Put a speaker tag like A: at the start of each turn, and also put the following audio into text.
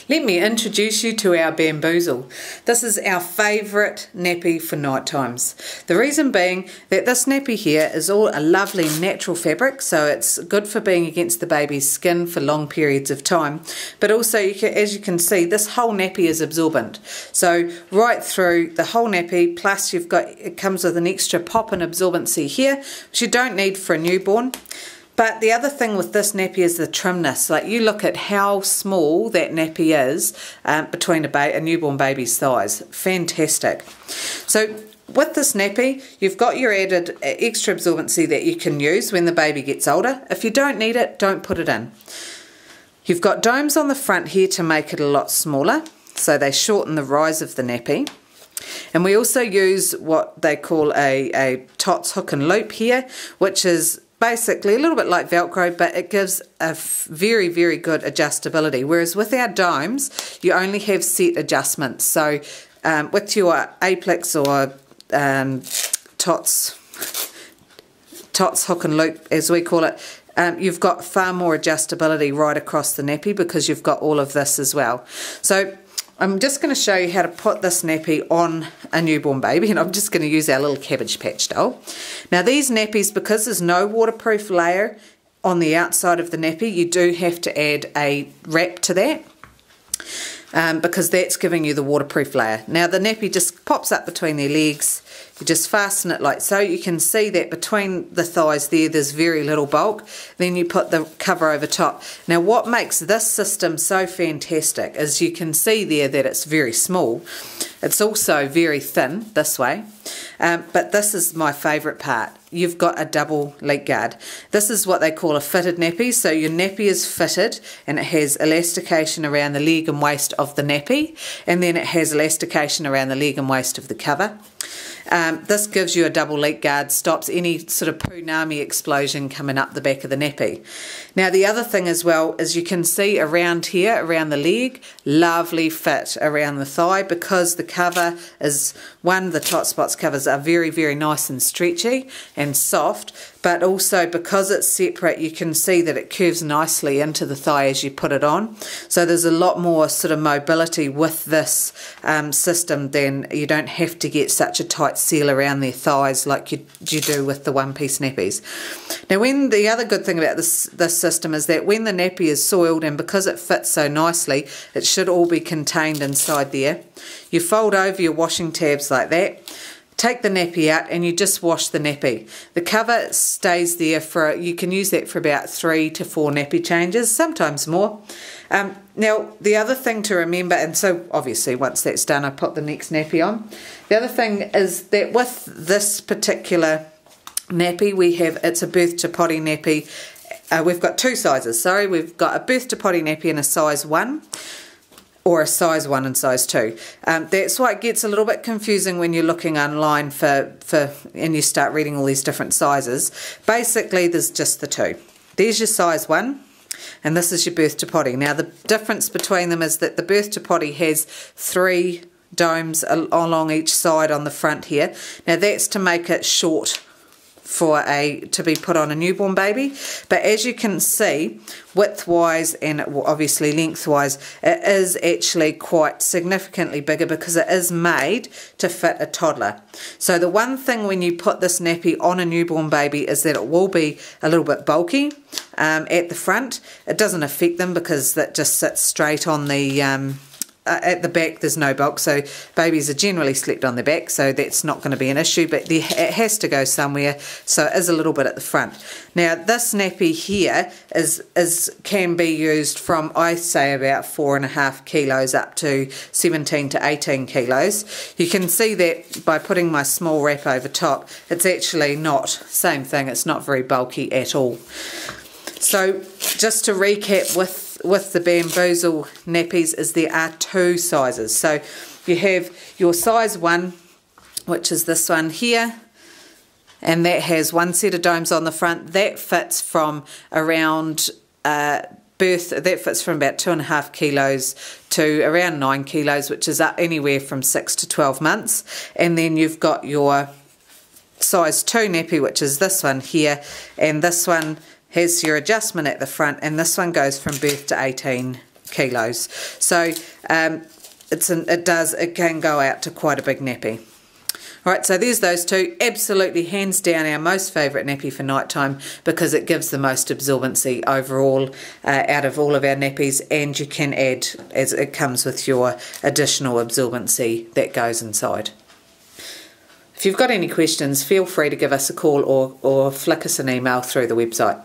A: Let me introduce you to our Bamboozle. This is our favourite nappy for night times. The reason being that this nappy here is all a lovely natural fabric, so it's good for being against the baby's skin for long periods of time. But also, as you can see, this whole nappy is absorbent. So right through the whole nappy, plus it comes with an extra pop and absorbency here, which you don't need for a newborn. But the other thing with this nappy is the trimness. Like, you look at how small that nappy is between a newborn baby's thighs. Fantastic. So with this nappy, you've got your added extra absorbency that you can use when the baby gets older. If you don't need it, don't put it in. You've got domes on the front here to make it a lot smaller, so they shorten the rise of the nappy. And we also use what they call a TOTS hook and loop here, which is basically a little bit like Velcro, but it gives a very, very good adjustability. Whereas with our domes, you only have set adjustments. So with your Aplex or TOTS hook and loop, as we call it, you've got far more adjustability right across the nappy because you've got all of this as well. So I'm just going to show you how to put this nappy on a newborn baby, and I'm just going to use our little Cabbage Patch doll. Now these nappies, because there's no waterproof layer on the outside of the nappy, you do have to add a wrap to that because that's giving you the waterproof layer. Now the nappy just pops up between their legs. You just fasten it like so. You can see that between the thighs there's very little bulk. Then you put the cover over top. Now what makes this system so fantastic is you can see there that it's very small. It's also very thin this way. But this is my favourite part. You've got a double leak guard. This is what they call a fitted nappy. So your nappy is fitted and it has elastication around the leg and waist of the nappy, and then it has elastication around the leg and waist of the cover. This gives you a double leak guard, stops any sort of punami explosion coming up the back of the nappy. Now the other thing as well is you can see around here, around the leg, lovely fit around the thigh because the cover is, the tot spots covers are very, very nice and stretchy and soft, but also because it's separate you can see that it curves nicely into the thigh as you put it on. So there's a lot more sort of mobility with this system than you don't have to get such a tight seal around their thighs like you do with the one-piece nappies. Now the other good thing about this system is that when the nappy is soiled, and because it fits so nicely, it should all be contained inside there. You fold over your washing tabs like that, take the nappy out, and you just wash the nappy. The cover stays there you can use that for about 3 to 4 nappy changes, sometimes more. Now the other thing to remember, and so obviously once that's done I put the next nappy on. The other thing is that with this particular nappy it's a birth to potty nappy. We've got 2 sizes, sorry. We've got a birth to potty nappy in a size 1 or a size 1 and size 2. That's why it gets a little bit confusing when you're looking online and you start reading all these different sizes. Basically there's just the 2. There's your size 1 and this is your birth to potty. Now the difference between them is that the birth to potty has 3 domes along each side on the front here. Now that's to make it short to be put on a newborn baby, but as you can see, widthwise and obviously lengthwise, it is actually quite significantly bigger because it is made to fit a toddler. So the one thing when you put this nappy on a newborn baby is that it will be a little bit bulky at the front. It doesn't affect them because that just sits straight on the at the back. There's no bulk, so babies are generally slept on their back, so that's not going to be an issue, but it has to go somewhere, so it is a little bit at the front. Now this nappy here can be used from, I say, about 4.5 kilos up to 17 to 18 kilos. You can see that by putting my small wrap over top, it's actually not, same thing, it's not very bulky at all. So just to recap with the Bamboozle nappies is there are 2 sizes. So you have your size 1, which is this one here, and that has 1 set of domes on the front. That fits from around that fits from about 2.5 kilos to around 9 kilos, which is up anywhere from 6 to 12 months. And then you've got your size 2 nappy, which is this one here, and this one has your adjustment at the front, and this one goes from birth to 18 kilos. So it can go out to quite a big nappy. Right, so there's those two. Absolutely, hands down, our most favourite nappy for nighttime because it gives the most absorbency overall out of all of our nappies, and you can add, as it comes with your additional absorbency that goes inside. If you've got any questions, feel free to give us a call or flick us an email through the website.